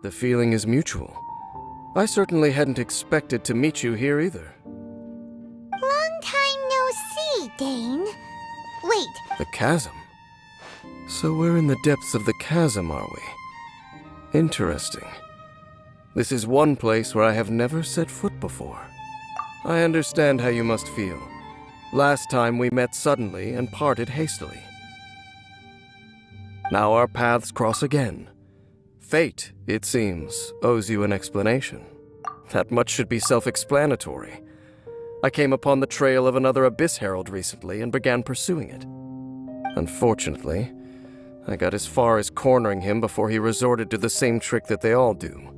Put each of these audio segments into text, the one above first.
The feeling is mutual. I certainly hadn't expected to meet you here either. Long time no see, Dane. Wait, The chasm? So we're in the depths of the chasm, are we? Interesting. This is one place where I have never set foot before. I understand how you must feel. Last time we met suddenly and parted hastily. Now our paths cross again. Fate, it seems, owes you an explanation. That much should be self-explanatory. I came upon the trail of another Abyss Herald recently and began pursuing it. Unfortunately, I got as far as cornering him before he resorted to the same trick that they all do.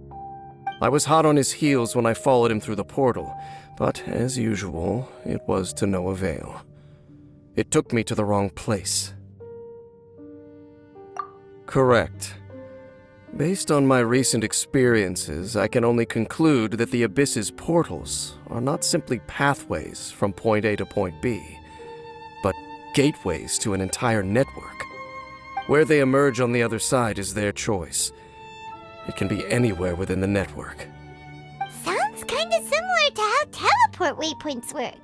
I was hot on his heels when I followed him through the portal, but as usual, it was to no avail. It took me to the wrong place. Correct. Based on my recent experiences, I can only conclude that the Abyss's portals are not simply pathways from point A to point B, but gateways to an entire network. Where they emerge on the other side is their choice. It can be anywhere within the network. sounds kinda similar to how teleport waypoints work.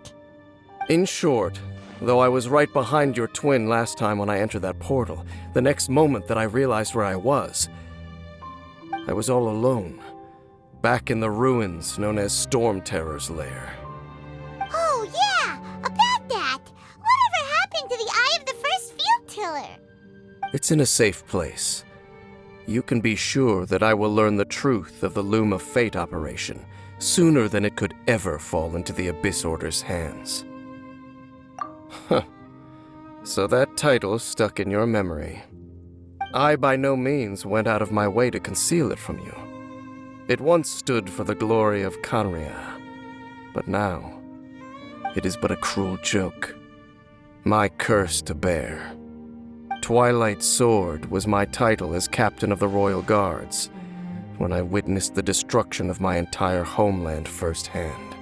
In short, though I was right behind your twin last time when I entered that portal, the next moment that I realized where I was all alone, back in the ruins known as Storm Terror's lair. Oh yeah, about that. Whatever happened to the Eye of the First Field Tiller? It's in a safe place. You can be sure that I will learn the truth of the Loom of Fate operation sooner than it could ever fall into the Abyss Order's hands. Huh. So that title stuck in your memory. I by no means went out of my way to conceal it from you. It once stood for the glory of Kanria, but now it is but a cruel joke. My curse to bear. Twilight Sword was my title as captain of the Royal Guards when I witnessed the destruction of my entire homeland firsthand.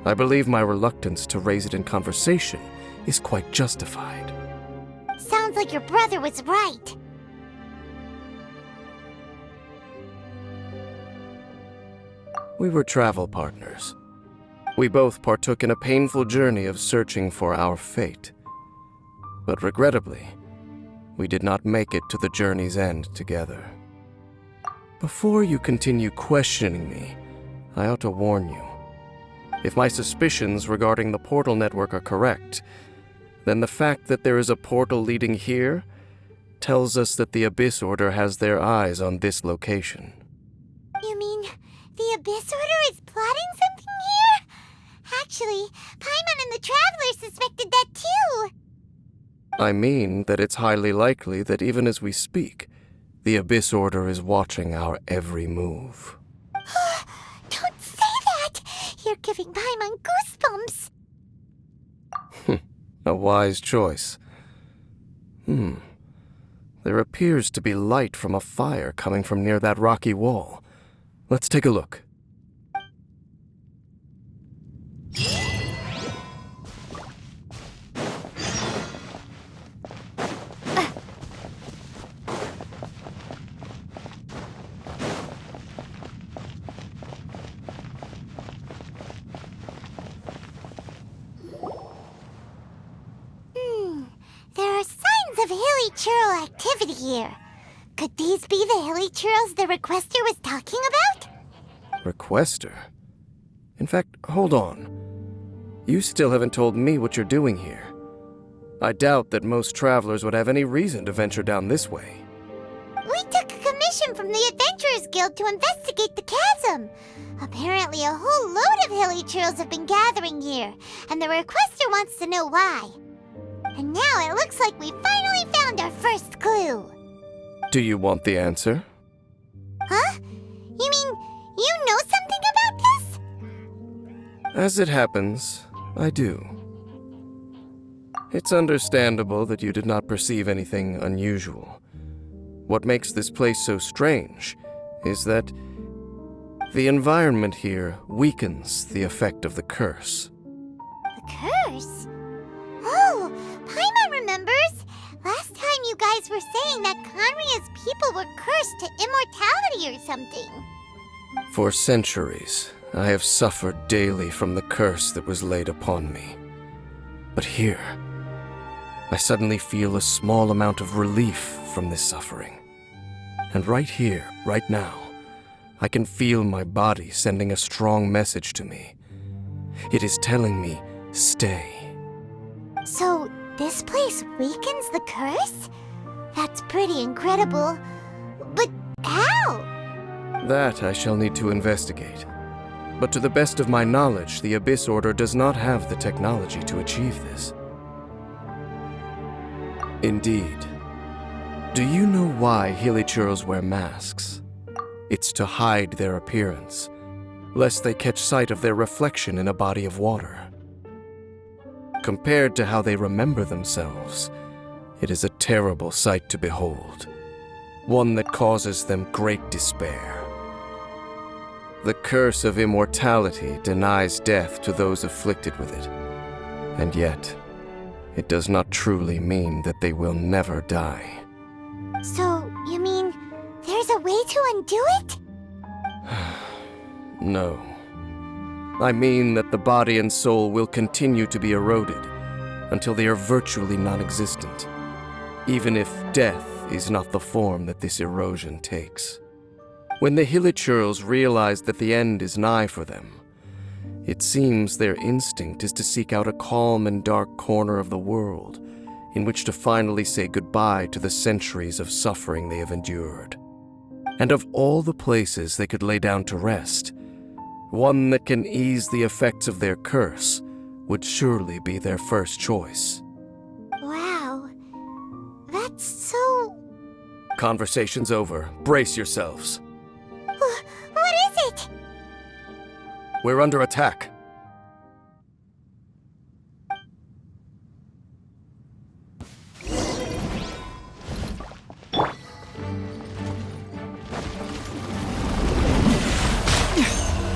I believe my reluctance to raise it in conversation is quite justified. Sounds like your brother was right. We were travel partners. We both partook in a painful journey of searching for our fate. But regrettably, we did not make it to the journey's end together. Before you continue questioning me, I ought to warn you. If my suspicions regarding the portal network are correct, then the fact that there is a portal leading here tells us that the Abyss Order has their eyes on this location. You mean the Abyss Order is plotting something here? Actually, Paimon and the Traveler suspected that too. I mean that it's highly likely that even as we speak, the Abyss Order is watching our every move. Don't say that! You're giving Paimon goosebumps. A wise choice. There appears to be light from a fire coming from near that rocky wall. Let's take a look. There are signs of hilly churl activity here. Could these be the hilly churls the Requester was talking about? Requester? In fact, hold on. You still haven't told me what you're doing here. I doubt that most travelers would have any reason to venture down this way. We took a commission from the Adventurers Guild to investigate the chasm. Apparently a whole load of hilly churls have been gathering here, and the Requester wants to know why. And now it looks like we finally found our first clue. Do you want the answer? Huh? You mean you know something about this? As it happens, I do. It's understandable that you did not perceive anything unusual. What makes this place so strange is that the environment here weakens the effect of the curse. The curse? Oh, Paimon remembers. Last time you guys were saying that Conria's people were cursed to immortality or something. For centuries, I have suffered daily from the curse that was laid upon me. But here, I suddenly feel a small amount of relief from this suffering. And right here, right now, I can feel my body sending a strong message to me. It is telling me, stay. So, this place weakens the curse? That's pretty incredible. But how? That I shall need to investigate. But to the best of my knowledge, the Abyss Order does not have the technology to achieve this. Indeed. Do you know why hilichurls wear masks? It's to hide their appearance, lest they catch sight of their reflection in a body of water. Compared to how they remember themselves, it is a terrible sight to behold, one that causes them great despair. The curse of immortality denies death to those afflicted with it, and yet, it does not truly mean that they will never die. So, you mean there's a way to undo it? No. I mean that the body and soul will continue to be eroded until they are virtually non-existent, even if death is not the form that this erosion takes. When the hilichurls realize that the end is nigh for them, it seems their instinct is to seek out a calm and dark corner of the world in which to finally say goodbye to the centuries of suffering they have endured. And of all the places they could lay down to rest, one that can ease the effects of their curse would surely be their first choice. Wow. That's so... Conversation's over. Brace yourselves. What is it? We're under attack.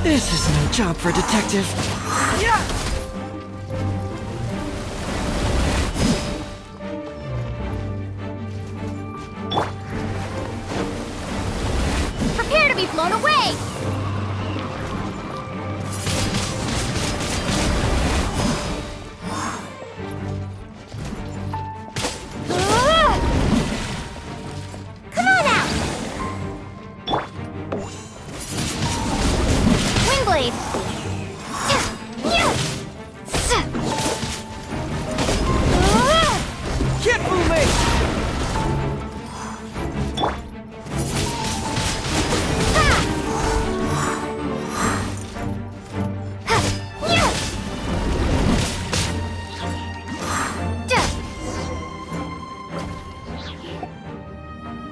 This is no job for a detective. Prepare to be blown away! Come on out! Windblade! Can't fool me!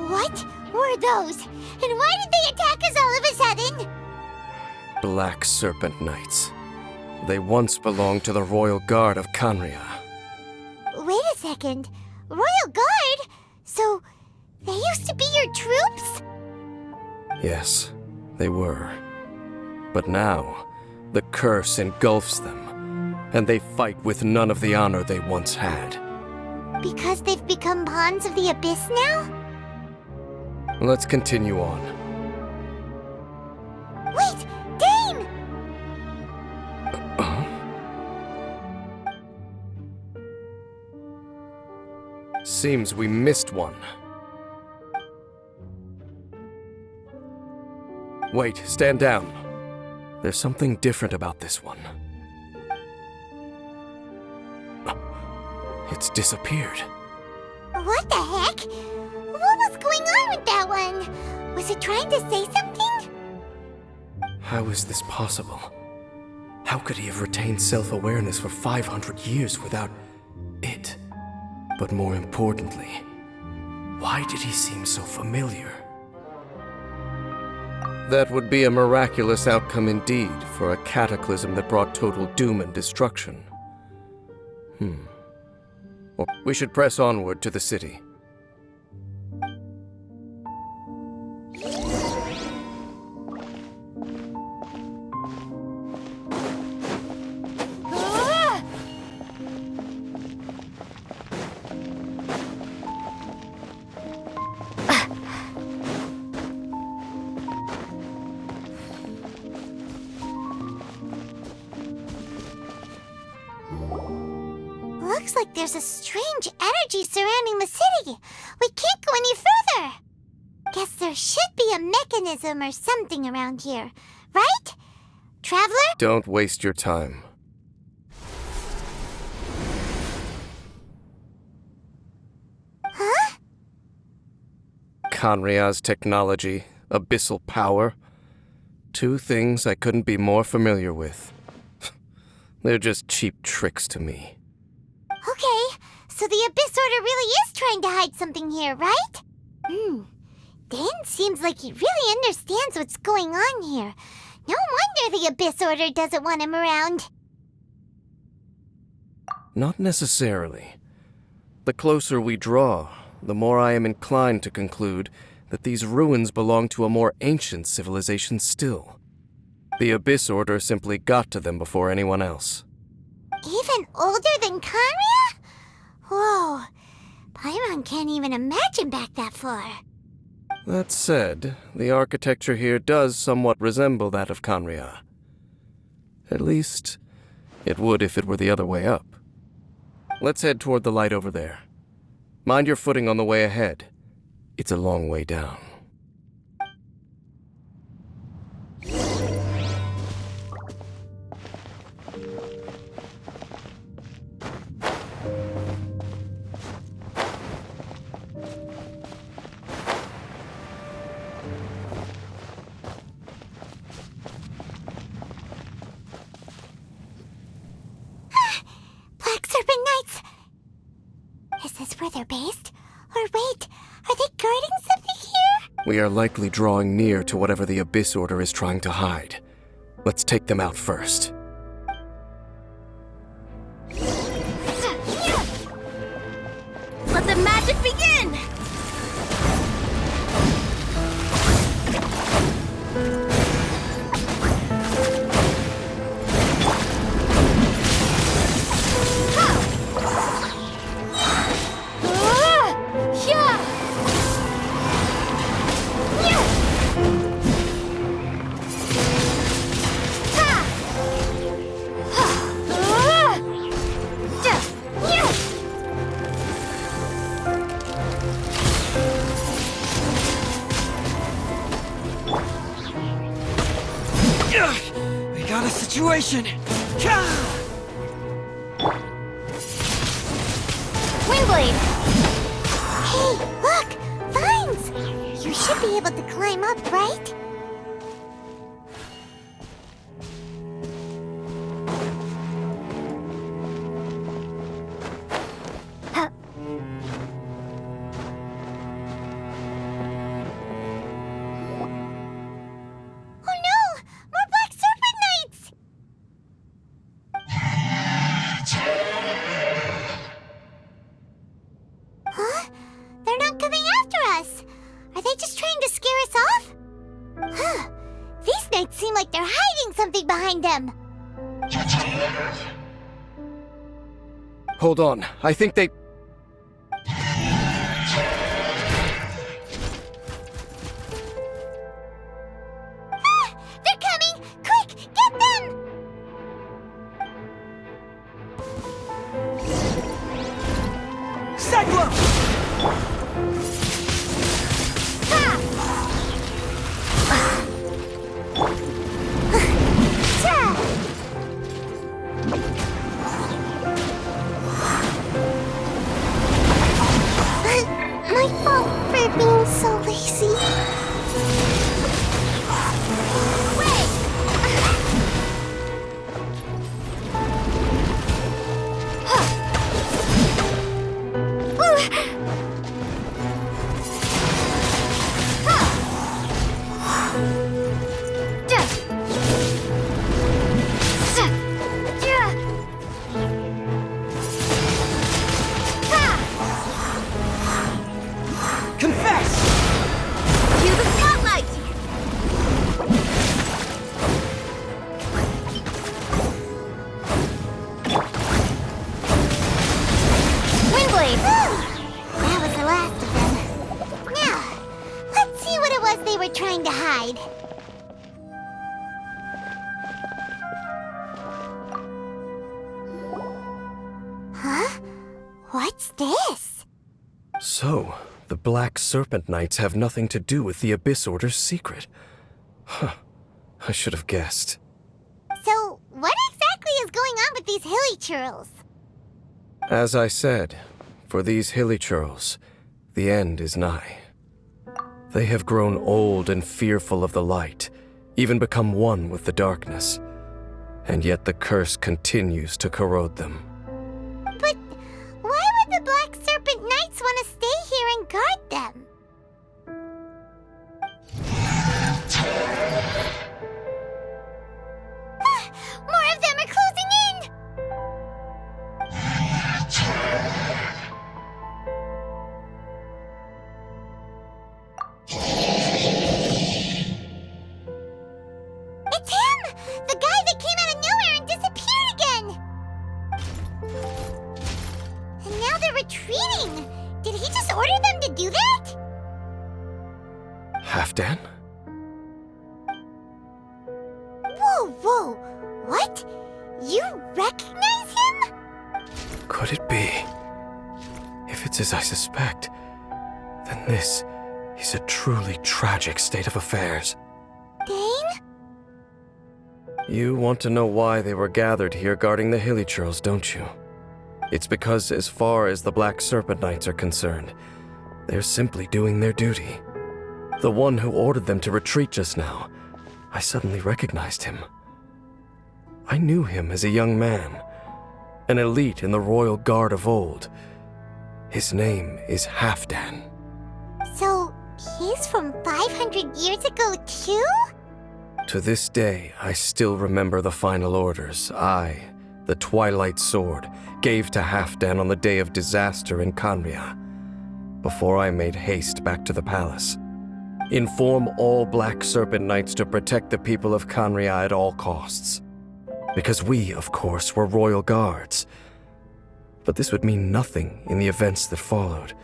What were those? And why did they attack us all of a sudden? Black Serpent Knights. They once belonged to the Royal Guard of Conria. Wait a second. Royal Guard? So, they used to be your troops? Yes, they were. But now, the curse engulfs them, and they fight with none of the honor they once had. Because they've become pawns of the Abyss now? Let's continue on. Wait! Dane! Seems we missed one. Wait, stand down. There's something different about this one. It's disappeared. What the heck? What was going on with that one? Was it trying to say something? How is this possible? How could he have retained self-awareness for 500 years without it? But more importantly, why did he seem so familiar? That would be a miraculous outcome indeed for a cataclysm that brought total doom and destruction. Well, we should press onward to the city. Looks like there's a strange energy surrounding the city. We can't go any further. Guess there should be a mechanism or something around here, right? Traveler? Don't waste your time. Huh? Kanria's technology, abyssal power. Two things I couldn't be more familiar with. They're just cheap tricks to me. Okay, so the Abyss Order really is trying to hide something here, right? Dan seems like he really understands what's going on here. No wonder the Abyss Order doesn't want him around. Not necessarily. The closer we draw, the more I am inclined to conclude that these ruins belong to a more ancient civilization still. The Abyss Order simply got to them before anyone else. Even older than Kanria? Whoa, Paimon can't even imagine back that far. That said, the architecture here does somewhat resemble that of Kanria. At least, it would if it were the other way up. Let's head toward the light over there. Mind your footing on the way ahead. It's a long way down. Black Serpent Knights! Is this where they're based? Or wait, are they guarding something here? We are likely drawing near to whatever the Abyss Order is trying to hide. Let's take them out first. Let the magic begin! We got a situation! Windblade! Hey, look! Vines! You should be able to climb up, right? Oh no! More Black Serpent Knights! Huh? They're not coming after us! Are they just trying to scare us off? Huh. These knights seem like they're hiding something behind them. Hold on, I think they... Ah! They're coming! Quick! Get them! Cyclone! My fault for being so lazy. Confess! Cue the spotlight! Windblade! That was the last of them. Now, let's see what it was they were trying to hide. Huh? So, the Black Serpent Knights have nothing to do with the Abyss Order's secret. Huh. I should have guessed. So, what exactly is going on with these hilly churls? As I said, for these hilly churls, the end is nigh. They have grown old and fearful of the light, even become one with the darkness. And yet the curse continues to corrode them. But why would the Black Serpent Knights want to stay here and guard them? More of them are closing in! It's him! The guy that came out of nowhere and disappeared again! And now they're retreating! Did he just order them to do that? Halfdan? Whoa! What? You recognize him? Could it be? If it's as I suspect, then this is a truly tragic state of affairs. Dane? You want to know why they were gathered here guarding the hilly churls, don't you? It's because as far as the Black Serpent Knights are concerned, they're simply doing their duty. The one who ordered them to retreat just now, I suddenly recognized him. I knew him as a young man, an elite in the royal guard of old. His name is Halfdan. So, he's from 500 years ago too? To this day, I still remember the final orders I, the Twilight Sword, gave to Halfdan on the day of disaster in Khaenri'ah, before I made haste back to the palace. Inform all Black Serpent Knights to protect the people of Khaenri'ah at all costs. Because we, of course, were royal guards. But this would mean nothing in the events that followed.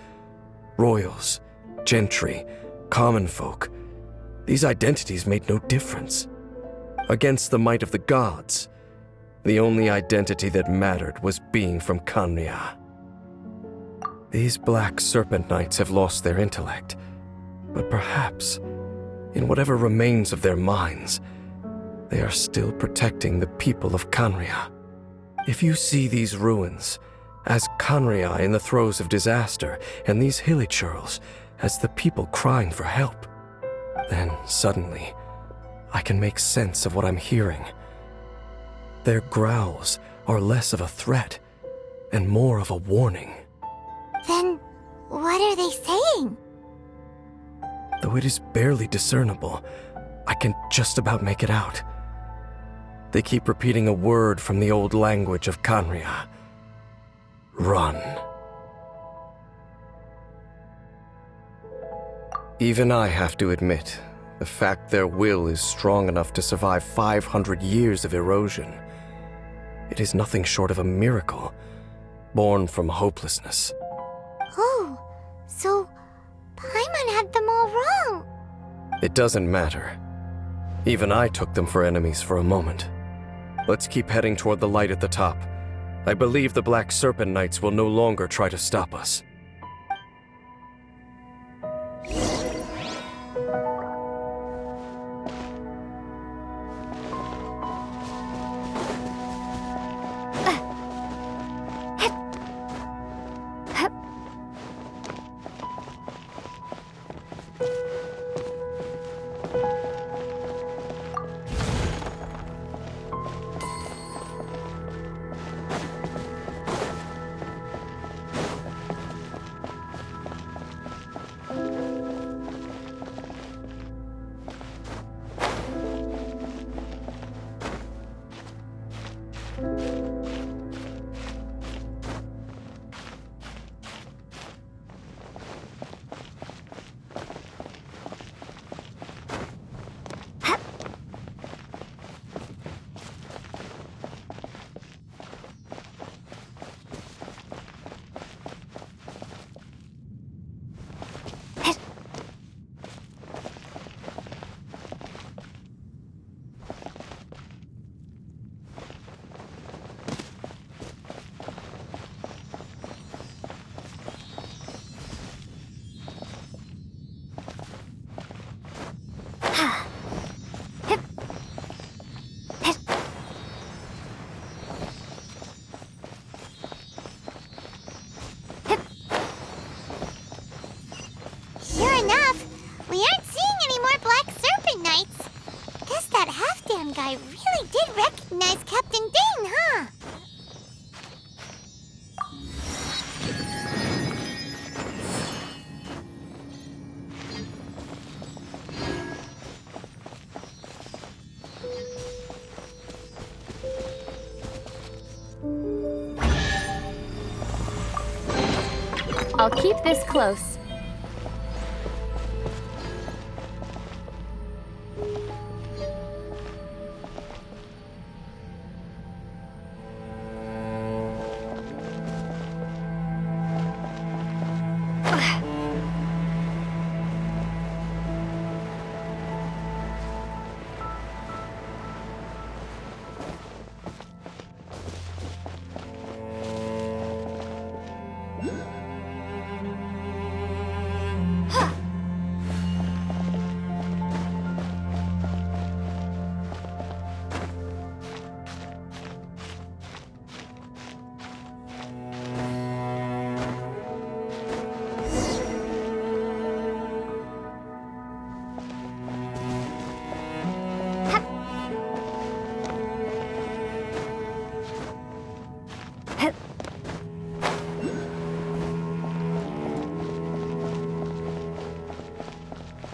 Royals, gentry, common folk, these identities made no difference. Against the might of the gods, the only identity that mattered was being from Khaenri'ah. These Black Serpent Knights have lost their intellect, but perhaps, in whatever remains of their minds, they are still protecting the people of Khaenri'ah. If you see these ruins as Khaenri'ah in the throes of disaster and these hilly churls as the people crying for help, then suddenly I can make sense of what I'm hearing. Their growls are less of a threat and more of a warning. Then, what are they saying? Though it is barely discernible, I can just about make it out. They keep repeating a word from the old language of Khaenri'ah. Run. Even I have to admit, the fact their will is strong enough to survive 500 years of erosion. It is nothing short of a miracle, born from hopelessness. Oh, so Paimon had them all wrong. It doesn't matter. Even I took them for enemies for a moment. Let's keep heading toward the light at the top. I believe the Black Serpent Knights will no longer try to stop us. Some guy really did recognize Captain Dane, huh? I'll keep this close.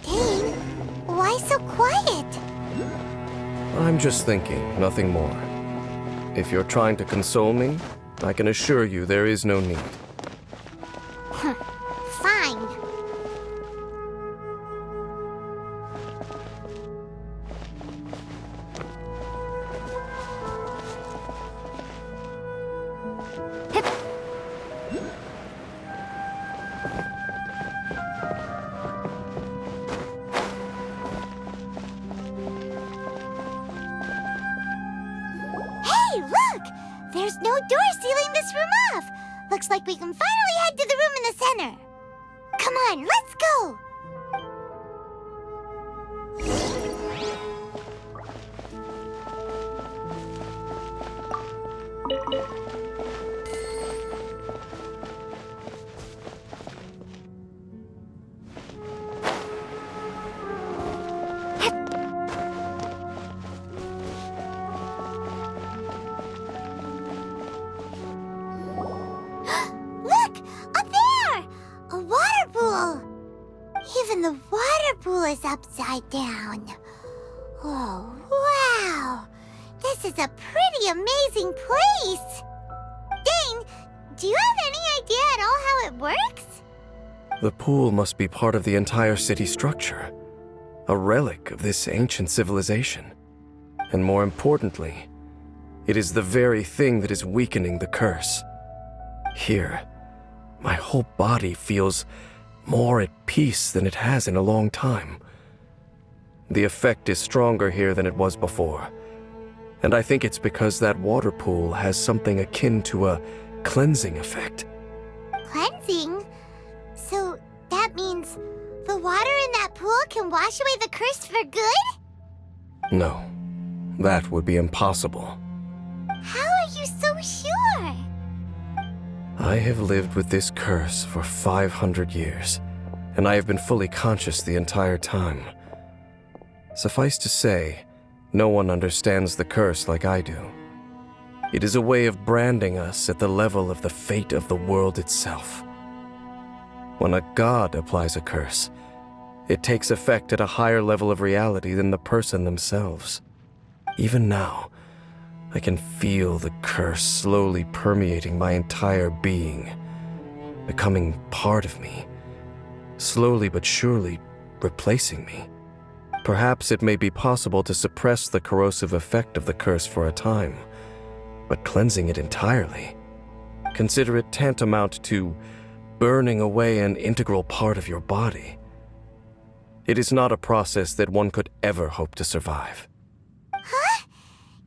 Dane, why so quiet? I'm just thinking, nothing more. If you're trying to console me, I can assure you there is no need. Fine. Hey, look! There's no door sealing this room off. Looks like we can finally head to the room in the center. Come on, let's go! Look! Up there! A water pool! Even the water pool is upside down. Oh, wow! This is a pretty amazing place! Dane, do you have any idea at all how it works? The pool must be part of the entire city structure, a relic of this ancient civilization. And more importantly, it is the very thing that is weakening the curse. Here, my whole body feels more at peace than it has in a long time. The effect is stronger here than it was before, and I think it's because that water pool has something akin to a cleansing effect. Cleansing? So that means the water in that pool can wash away the curse for good? No, that would be impossible. How are you so sure? I have lived with this curse for 500 years, and I have been fully conscious the entire time. Suffice to say, no one understands the curse like I do. It is a way of branding us at the level of the fate of the world itself. When a god applies a curse, it takes effect at a higher level of reality than the person themselves. Even now, I can feel the curse slowly permeating my entire being, becoming part of me, slowly but surely replacing me. Perhaps it may be possible to suppress the corrosive effect of the curse for a time, but cleansing it entirely, consider it tantamount to burning away an integral part of your body. It is not a process that one could ever hope to survive. Huh?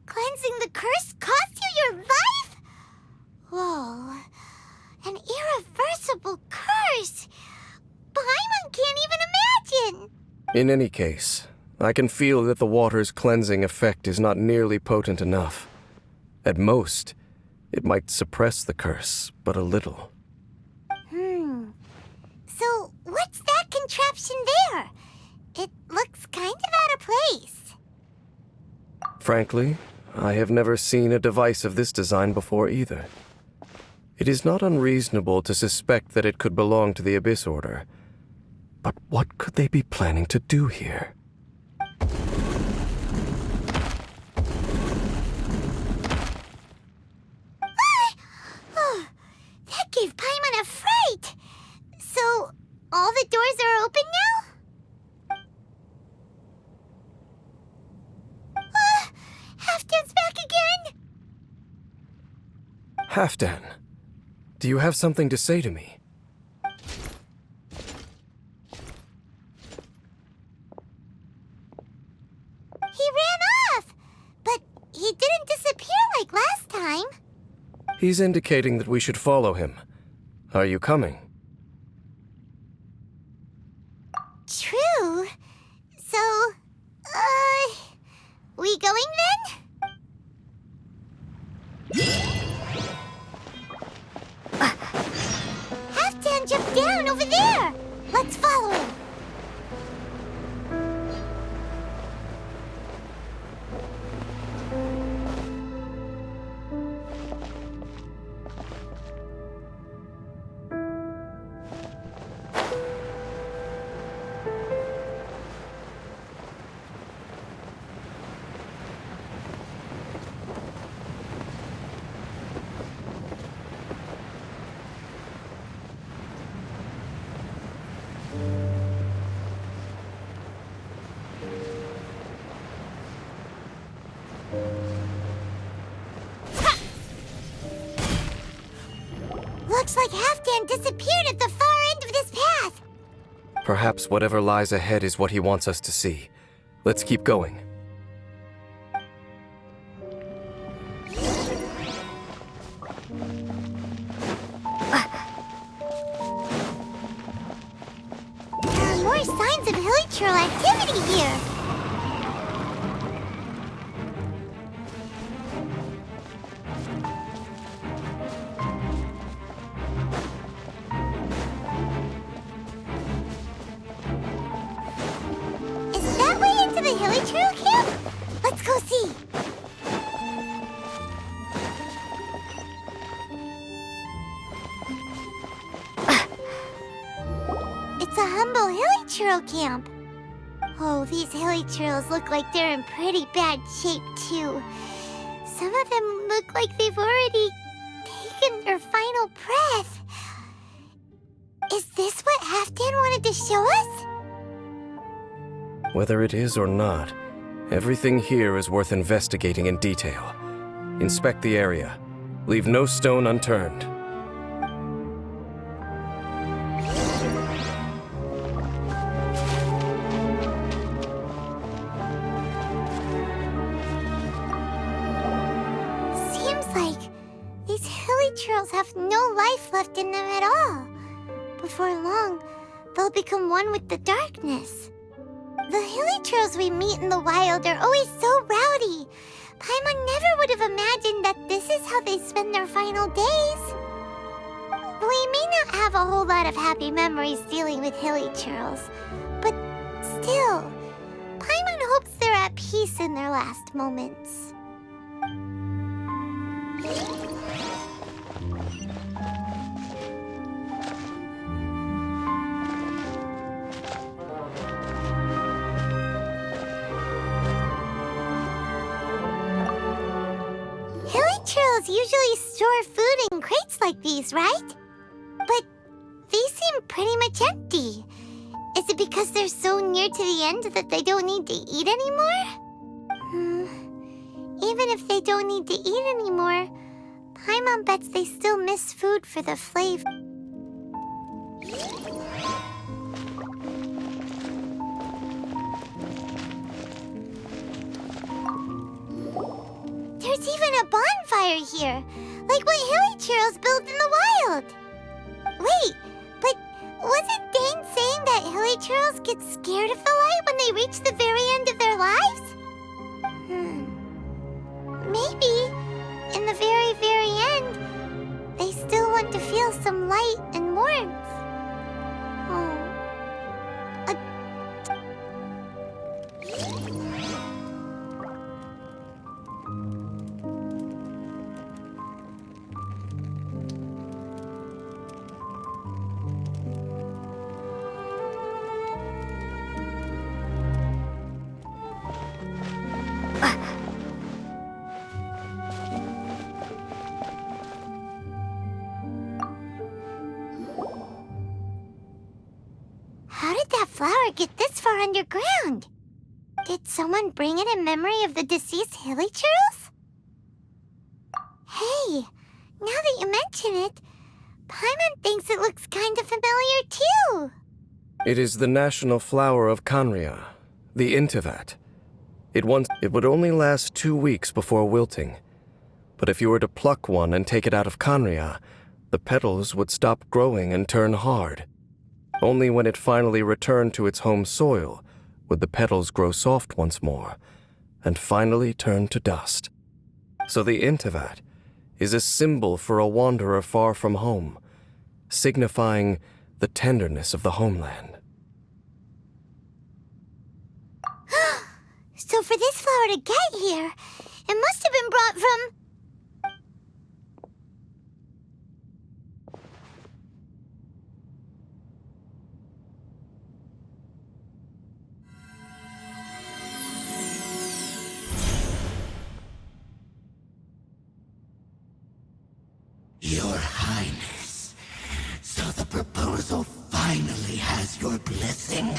Cleansing the curse cost you your life? Whoa. An irreversible curse. Paimon can't even imagine. In any case, I can feel that the water's cleansing effect is not nearly potent enough. At most, it might suppress the curse, but a little. So, what's that contraption there? It looks kind of out of place. Frankly, I have never seen a device of this design before either. It is not unreasonable to suspect that it could belong to the Abyss Order. But what could they be planning to do here? Oh, that gave Paimon a fright! So, all the doors are open now? Halfdan's back again! Halfdan, do you have something to say to me? He ran off! But he didn't disappear like last time. He's indicating that we should follow him. Are you coming? True. So, we going then? Halfdan jumped down over there! Let's follow him! Looks like Halfdan disappeared at the far end of this path. Perhaps whatever lies ahead is what he wants us to see. Let's keep going. There are more signs of hilichurl activity here. Is that way into the hilichurl camp? Let's go see. It's a humble hilichurl camp. Oh, these hilichurls look like they're in pretty bad shape, too. Some of them look like they've already taken their final breath. Is this what Halfdan wanted to show us? Whether it is or not, everything here is worth investigating in detail. Inspect the area. Leave no stone unturned. Seems like these hilichurls have no life left in them at all. Before long, they'll become one with the darkness. The hilichurls we meet in the wild are always so rowdy. Paimon never would have imagined that this is how they spend their final days. We may not have a whole lot of happy memories dealing with hilichurls, but still, Paimon hopes they're at peace in their last moments. Hilichurls usually store food in crates like these, right? But these seem pretty much empty. Is it because they're so near to the end that they don't need to eat anymore? Even if they don't need to eat anymore, Paimon bets they still miss food for the flavor. There's even a bonfire here, like what hilichurls build in the wild. Wait, but wasn't Dane saying that hilichurls get scared of the light when they reach the very end of their lives? Maybe, in the very, very end, they still want to feel some light and warmth. Oh. flower get this far underground? Did someone bring it in memory of the deceased hilichurls? Hey, now that you mention it, Paimon thinks it looks kind of familiar too. It is the national flower of Kanria, the Intivat. It would only last 2 weeks before wilting. But if you were to pluck one and take it out of Kanria, the petals would stop growing and turn hard. Only when it finally returned to its home soil would the petals grow soft once more, and finally turn to dust. So the Intivat is a symbol for a wanderer far from home, signifying the tenderness of the homeland. So for this flower to get here, it must have been brought from... Your Highness, so the proposal finally has your blessing?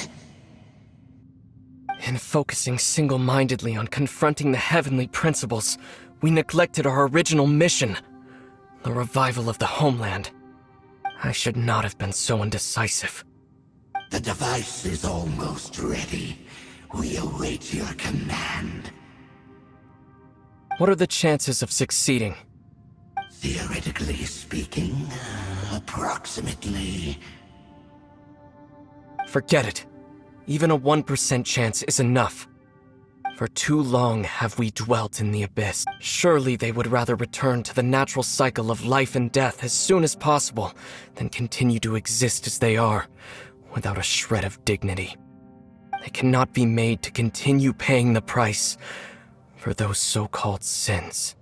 In focusing single-mindedly on confronting the heavenly principles, we neglected our original mission, the revival of the homeland. I should not have been so indecisive. The device is almost ready. We await your command. What are the chances of succeeding? Theoretically speaking, approximately. Forget it. Even a 1% chance is enough. For too long have we dwelt in the abyss. Surely they would rather return to the natural cycle of life and death as soon as possible than continue to exist as they are, without a shred of dignity. They cannot be made to continue paying the price for those so-called sins.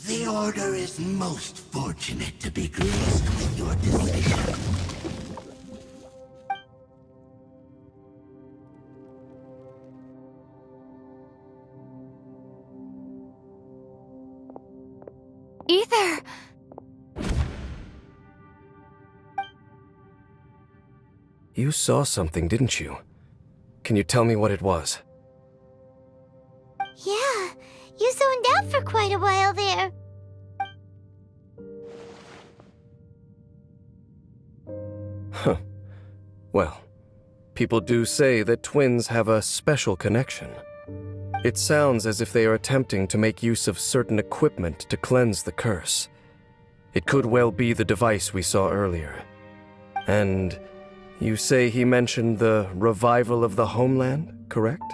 The Order is most fortunate to be graced with your decision. Ether! You saw something, didn't you? Can you tell me what it was? Yeah, you zoned out for quite a while there. Huh. Well, people do say that twins have a special connection. It sounds as if they are attempting to make use of certain equipment to cleanse the curse. It could well be the device we saw earlier. And you say he mentioned the revival of the homeland, correct?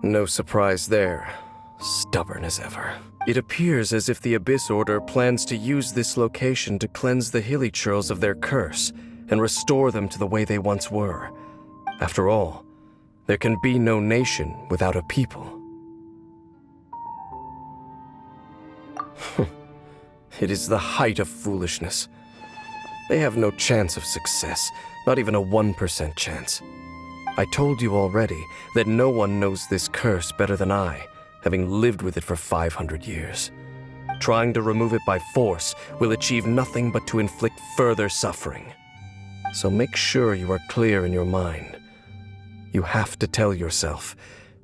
No surprise there. Stubborn as ever. It appears as if the Abyss Order plans to use this location to cleanse the hilichurls of their curse and restore them to the way they once were. After all, there can be no nation without a people. It is the height of foolishness. They have no chance of success, not even a 1% chance. I told you already that no one knows this curse better than I, having lived with it for 500 years. Trying to remove it by force will achieve nothing but to inflict further suffering. So make sure you are clear in your mind. You have to tell yourself,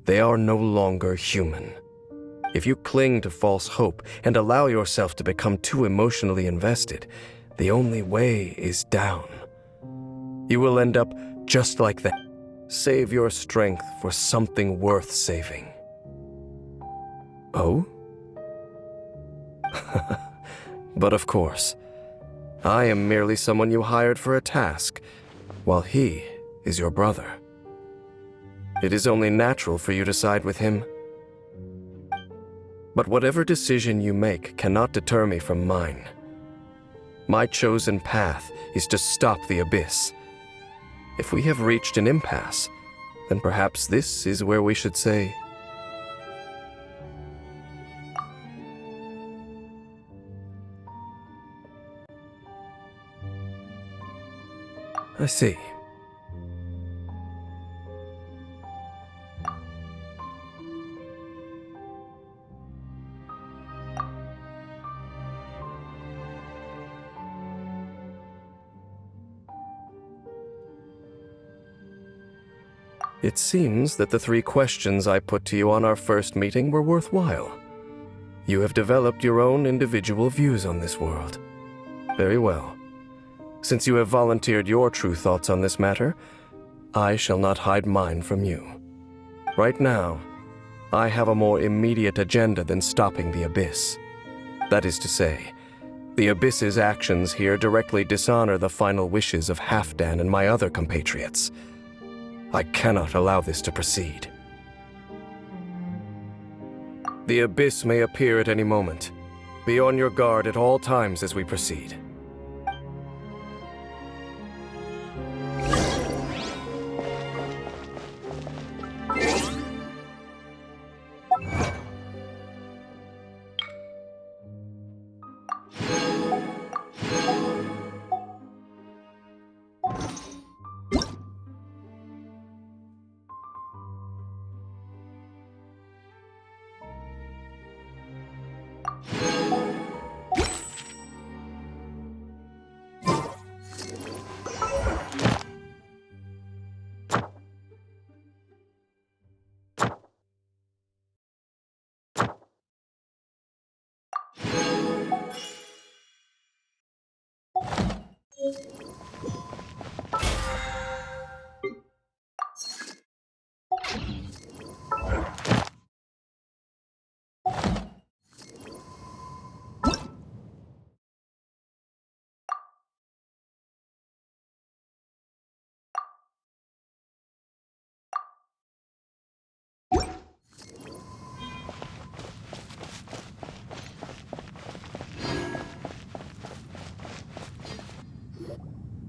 they are no longer human. If you cling to false hope and allow yourself to become too emotionally invested, the only way is down. You will end up just like that. Save your strength for something worth saving. Oh? But of course, I am merely someone you hired for a task, while he is your brother. It is only natural for you to side with him. But whatever decision you make cannot deter me from mine. My chosen path is to stop the Abyss. If we have reached an impasse, then perhaps this is where we should say, I see. It seems that the 3 questions I put to you on our first meeting were worthwhile. You have developed your own individual views on this world. Very well. Since you have volunteered your true thoughts on this matter, I shall not hide mine from you. Right now, I have a more immediate agenda than stopping the Abyss. That is to say, the Abyss's actions here directly dishonor the final wishes of Halfdan and my other compatriots. I cannot allow this to proceed. The Abyss may appear at any moment. Be on your guard at all times as we proceed.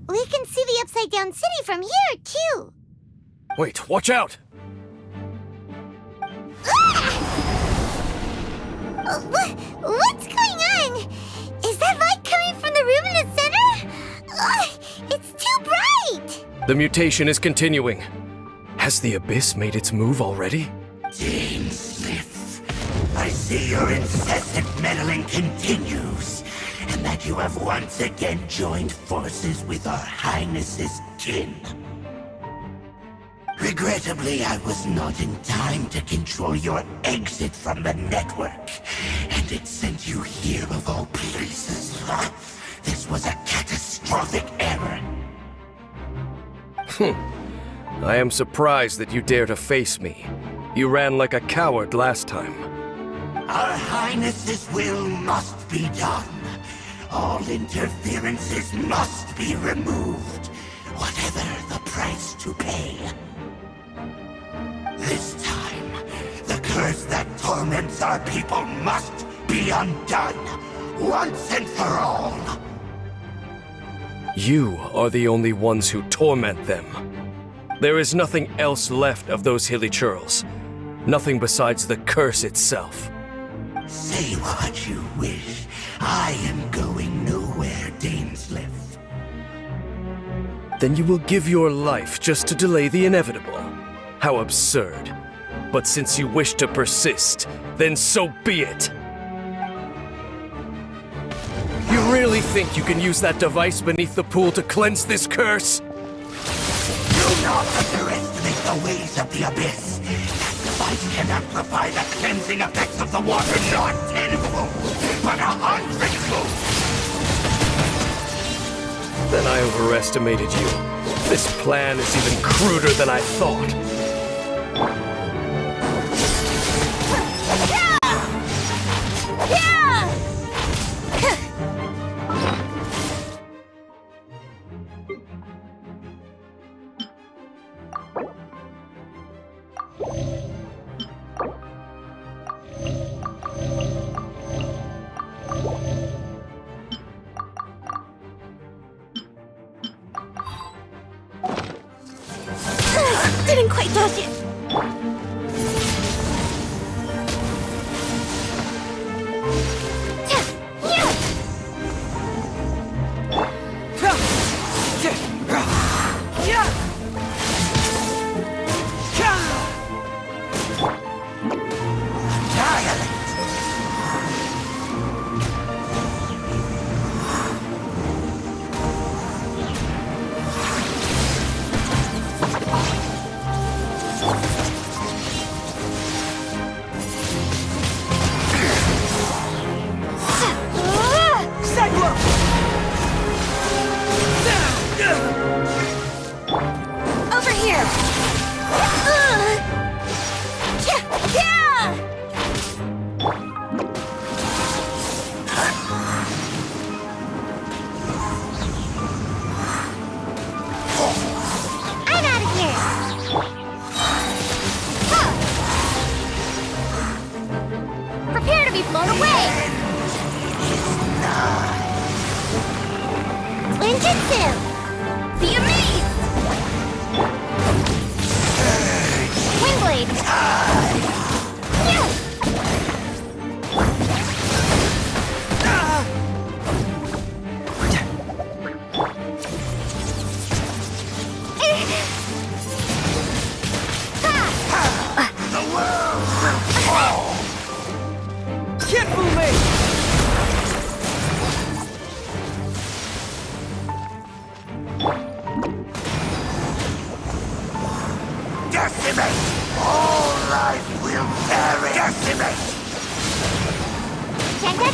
We can see the Upside Down City from here, too. Wait, watch out! What's going on? Is that light coming from the room in the center? It's too bright! The mutation is continuing. Has the Abyss made its move already? Dainsleif, I see your incessant meddling continues, and that you have once again joined forces with our Highness's kin. Regrettably, I was not in time to control your exit from the network, and it sent you here of all places. This was a catastrophic error. I am surprised that you dare to face me. You ran like a coward last time. Our Highness's will must be done. All interferences must be removed, whatever the price to pay. This time, the curse that torments our people must be undone, once and for all. You are the only ones who torment them. There is nothing else left of those hilly churls. Nothing besides the curse itself. Say what you wish. I am going nowhere, Dainsleif. Then you will give your life just to delay the inevitable. How absurd. But since you wish to persist, then so be it. You really think you can use that device beneath the pool to cleanse this curse? Do not underestimate the ways of the Abyss. That device can amplify the cleansing effects of the water not tenfold, but 100-fold. Then I overestimated you. This plan is even cruder than I thought. Didn't quite dodge it. Windblade! Can't fool me! Decimate! All life will perish! Decimate! Gengar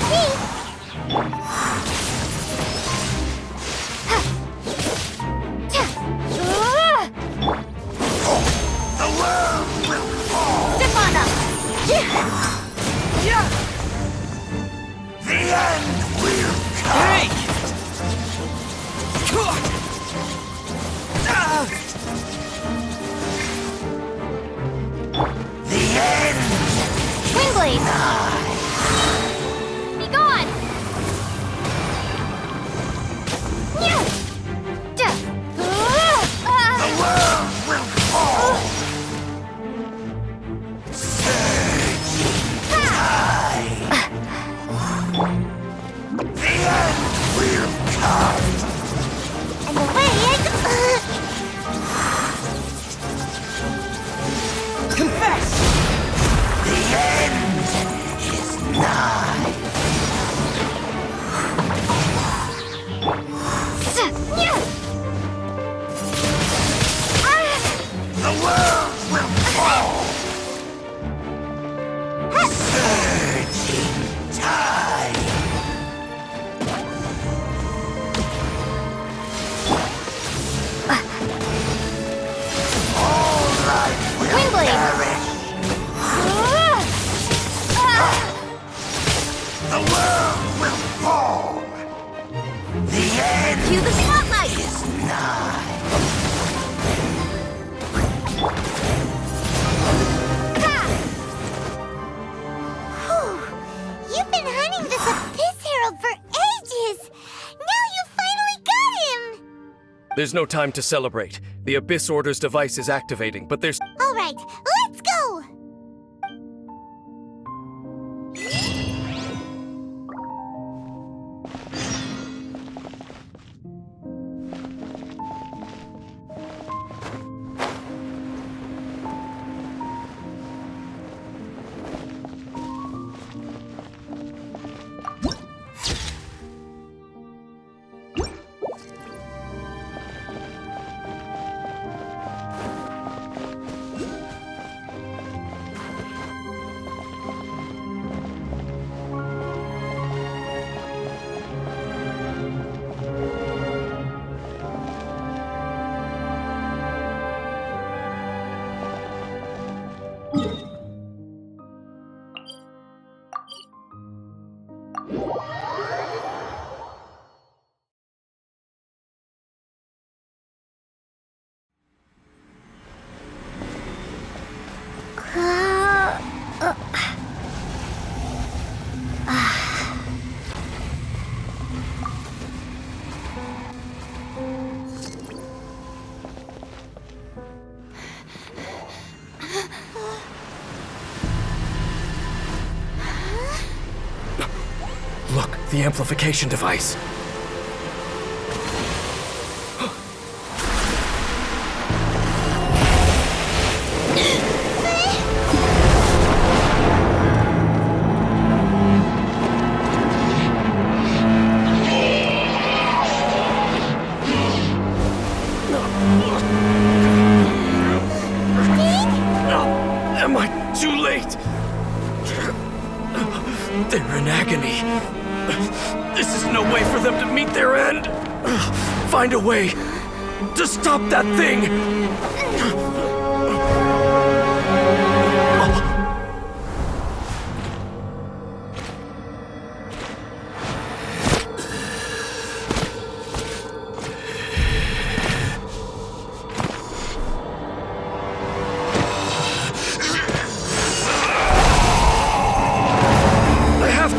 The world will fall! Step on up! Yeah! The end will come! Hey! Ah! The end! Windblade! Be gone! The world will fall! Surging tide! The end will come! And away I go! Confess! The end is nigh! The world will fall! Surging tide! All life will Windblade. perish! The world will fall! The end Cue the spotlight! is nigh! You've been hunting this Abyss Herald for ages! Now you finally got him! There's no time to celebrate. The Abyss Order's device is activating, but there's... Alright, let's go! Look, the amplification device. Am I too late? They're in agony. This is no way for them to meet their end. Find a way to stop that thing.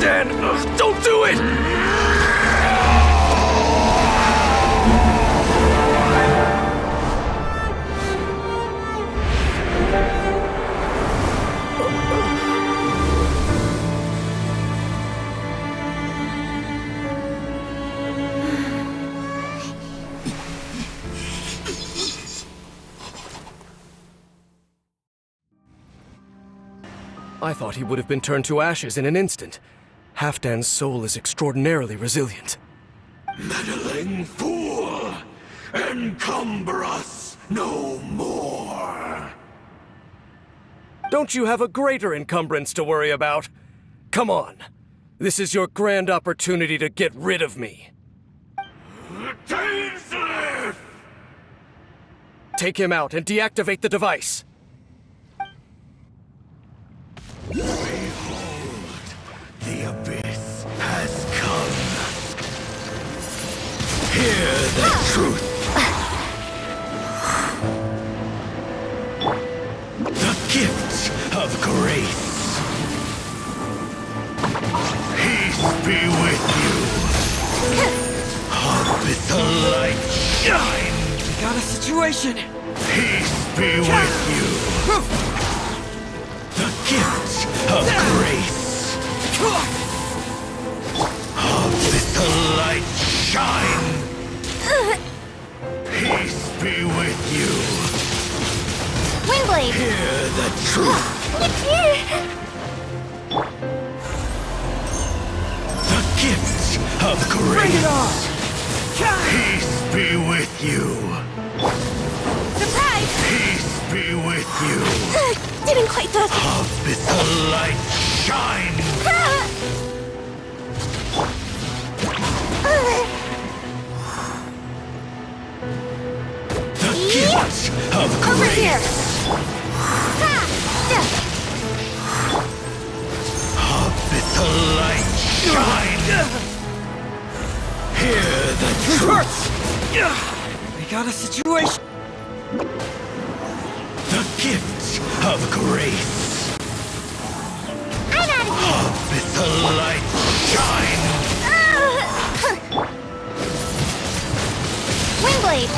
Dan, don't do it! I thought he would have been turned to ashes in an instant. Halfdan's soul is extraordinarily resilient. Meddling fool! Encumber us no more! Don't you have a greater encumbrance to worry about? Come on. This is your grand opportunity to get rid of me. Dainsleif! Take him out and deactivate the device. Behold, the abyss has come. Hear the truth. The gift of grace. Peace be with you. Abyssal light shine. Got a situation. Peace be with you. The gift of grace. Abyssal light shine. Peace be with you. Windblade! Hear the truth. The gift of grace. Bring it on! Peace be with you. Surprise! Peace be with you. Didn't quite touch it. Abyssal light shine. The gift of grace. Over here! Abyssal light shine. Hear the truth. We got a situation. The gift of grace. I'm out of here! Abyssal light shine. Windblade!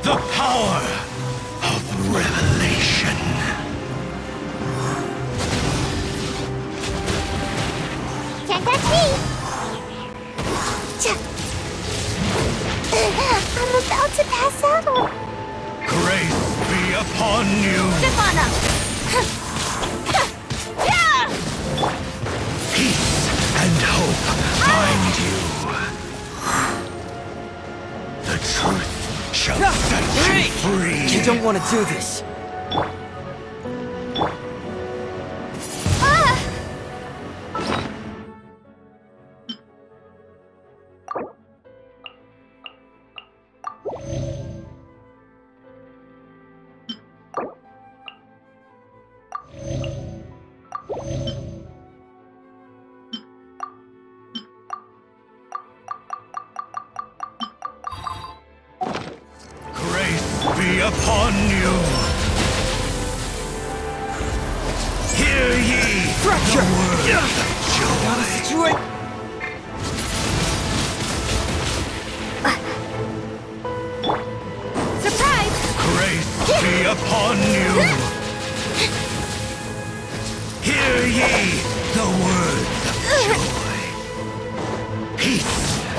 The power of revelation. Can't touch me! I'm about to pass out. Grace be upon you. Step on him! Peace and hope find you. The truth shall set you free. You don't want to do this. Grace be upon you. Hear ye Fracture! the words of Got a joy. situation. Surprise! Grace be upon you. Hear ye the words of joy. Peace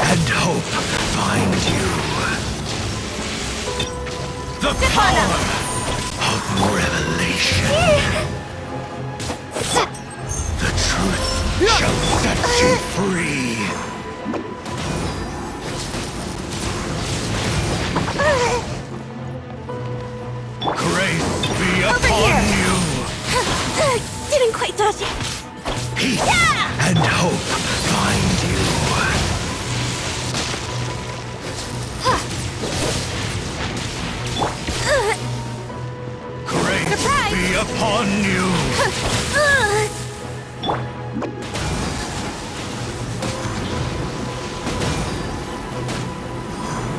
and hope find you. The power of revelation. The truth shall set you free. Grace be upon you. Didn't quite touch it. Peace and hope find you. Grace Surprise! be upon you.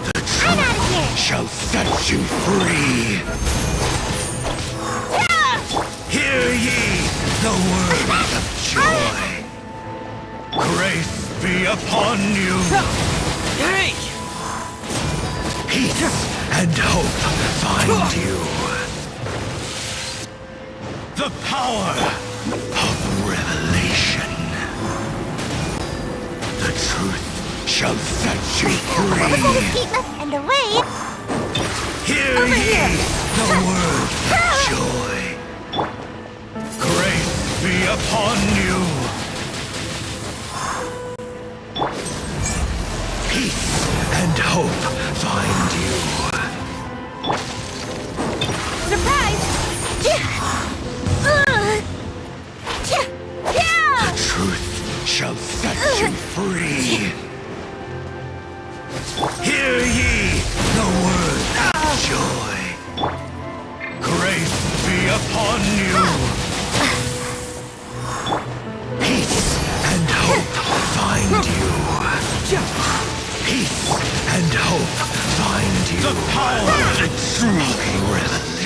The I'm out of truth here! shall set you free. Hear ye the words of joy. Grace be upon you. Hey! Peace and hope find you. The power of revelation. The truth shall set you Almost had free. escape left and away. Hear Hear ye the word joy. Grace be upon you. Peace and hope find you. Surprise! The truth shall set you free. Hear ye the word joy. Grace be upon you. Peace and hope find you. Peace and hope find you. The power that truly rests.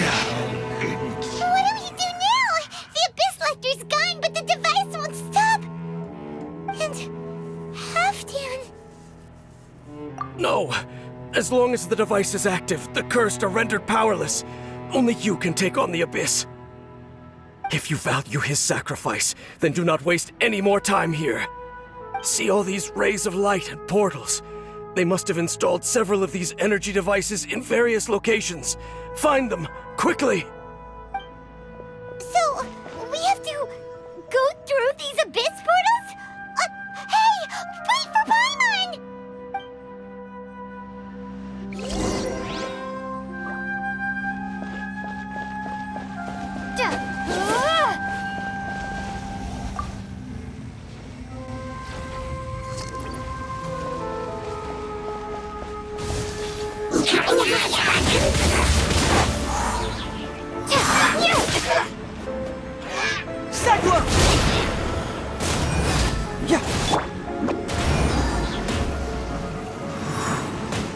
What do we do now? The Abyss Lecter's gone, but the device won't stop. And Halfdan. No! As long as the device is active, the cursed are rendered powerless. Only you can take on the Abyss. If you value his sacrifice, then do not waste any more time here. See all these rays of light and portals? They must have installed several of these energy devices in various locations. Find them, quickly! So, we have to go through these Abyss portals? Hey! Wait for Paimon! Cyclone! Yeah.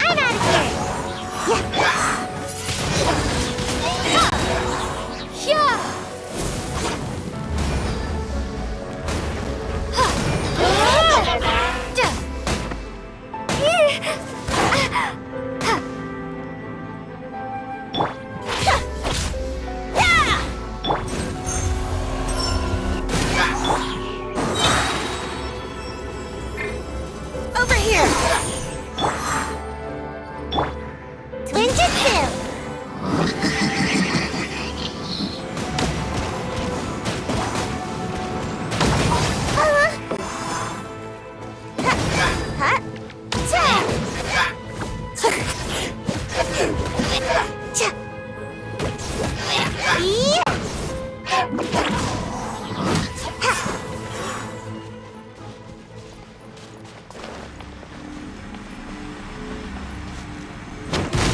I'm out of here! Over here! Twin Jutsu!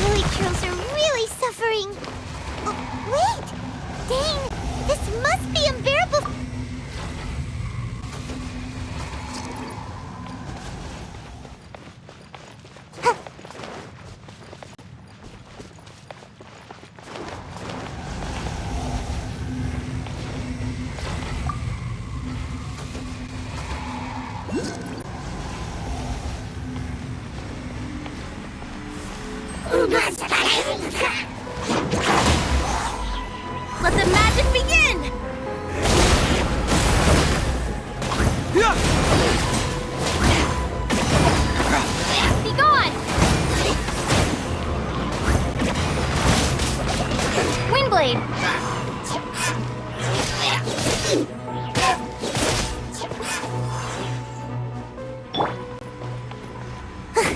Lily Trills are really suffering. Oh, wait! Dane, this must be unbearable. Let the magic begin! Yeah. Be gone! Windblade!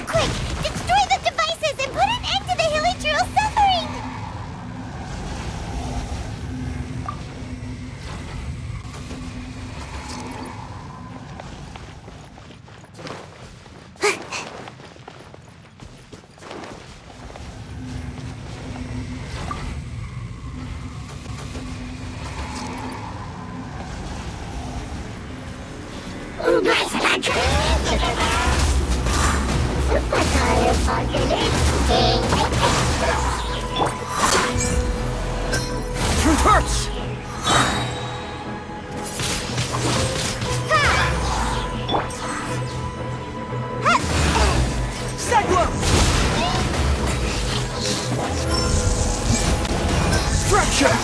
Quick! Destroy the devices and put an end to the Hilly Drill suffering! Truth hurts! Cyclone! Fracture!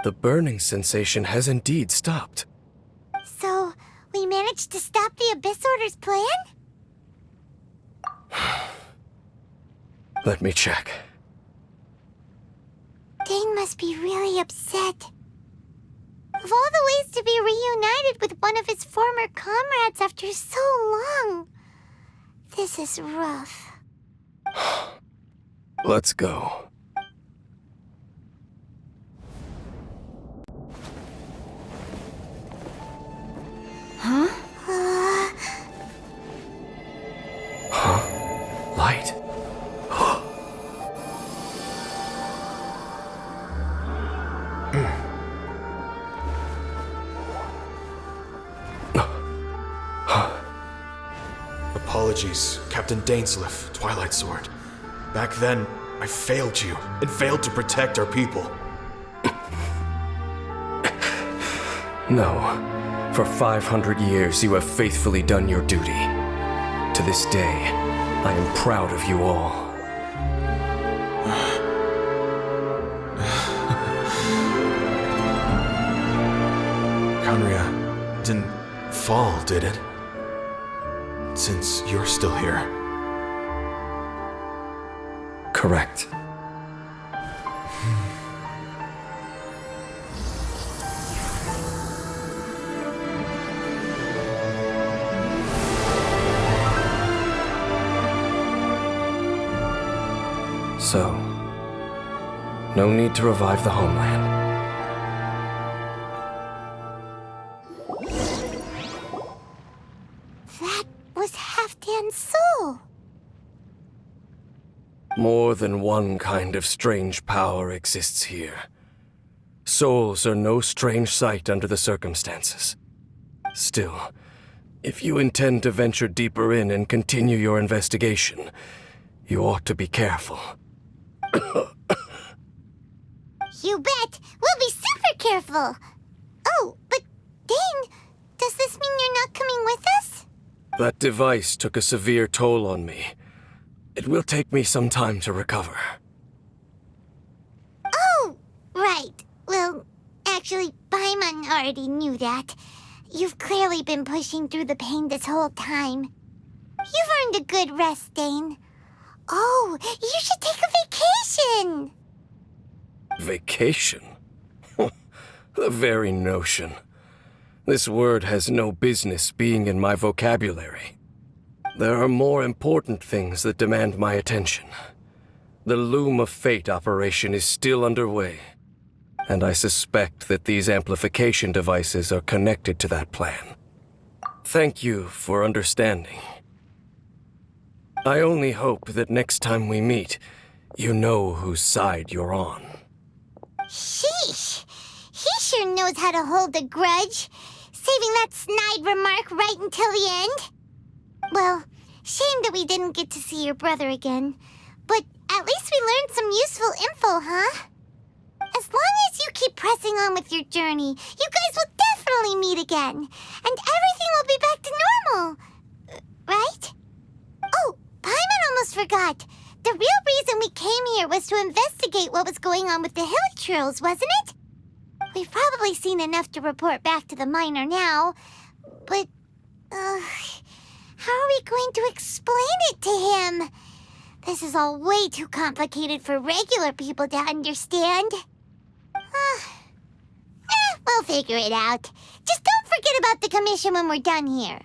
The burning sensation has indeed stopped. So, we managed to stop the Abyss Order's plan? Let me check. Dane must be really upset. Of all the ways to be reunited with one of his former comrades after so long, this is rough. Let's go. Uh, Light. Apologies, Captain Dainsleif, Twilight Sword. Back then, I failed you, and failed to protect our people. No. For 500 years, you have faithfully done your duty. To this day, I am proud of you all. Conria didn't fall, did it? Since you're still here. Correct. So, no need to revive the homeland. that was Halfdan's soul. More than one kind of strange power exists here. Souls are no strange sight under the circumstances. Still, if you intend to venture deeper in and continue your investigation, you ought to be careful. You bet! We'll be super careful! Oh, but Dane, does this mean you're not coming with us? That device took a severe toll on me. It will take me some time to recover. Oh, right. Well, actually, Paimon already knew that. You've clearly been pushing through the pain this whole time. You've earned a good rest, Dane. Oh, you should take a vacation! Vacation? The very notion. This word has no business being in my vocabulary. There are more important things that demand my attention. The Loom of Fate operation is still underway, and I suspect that these amplification devices are connected to that plan. Thank you for understanding. I only hope that next time we meet, you know whose side you're on. Sheesh! He sure knows how to hold a grudge, saving that snide remark right until the end. Well, shame that we didn't get to see your brother again, but at least we learned some useful info, huh? As long as you keep pressing on with your journey, you guys will definitely meet again, and everything will be back to normal. Right? Oh, Paimon almost forgot. The real reason we came here was to investigate what was going on with the Hilichurls, wasn't it? We've probably seen enough to report back to the miner now, but, how are we going to explain it to him? This is all way too complicated for regular people to understand. We'll figure it out. Just don't forget about the commission when we're done here.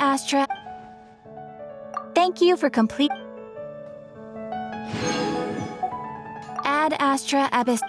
Astra. Thank you for complete. Ad Astra Abyss.